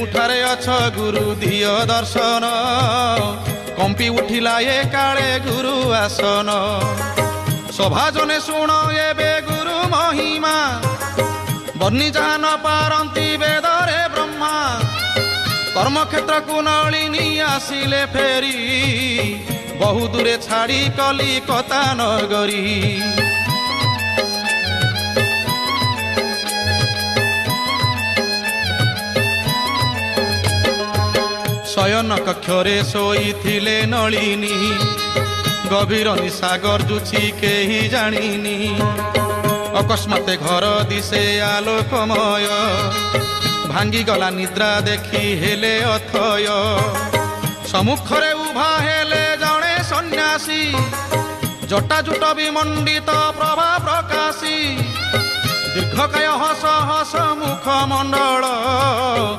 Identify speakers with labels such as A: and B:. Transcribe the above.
A: उठारे अछ गुरु दियो दर्शन कंपी उठिला ये काले गुरु आसन सभाजने शुण एबे गुरु महिमा बन्नी जान पारंती वेदरे ब्रह्मा कर्मक्षेत्र को नलिनी आसिले फेरी बहु दूरे छाड़ी कलिकता नगरी शयन कक्षरे शोईथिले नलिनी गभीर निशा गर्जुछि केही जानिनी अकस्माते घर दिशे आलोकमय भांगी गला निद्रा देखी हेले अथय सम्मुखरे उभा हेले जणे सन्यासी जटाजुट विमंडित प्रभा प्रकाशी दीर्घकाय हस हस मुख मंडल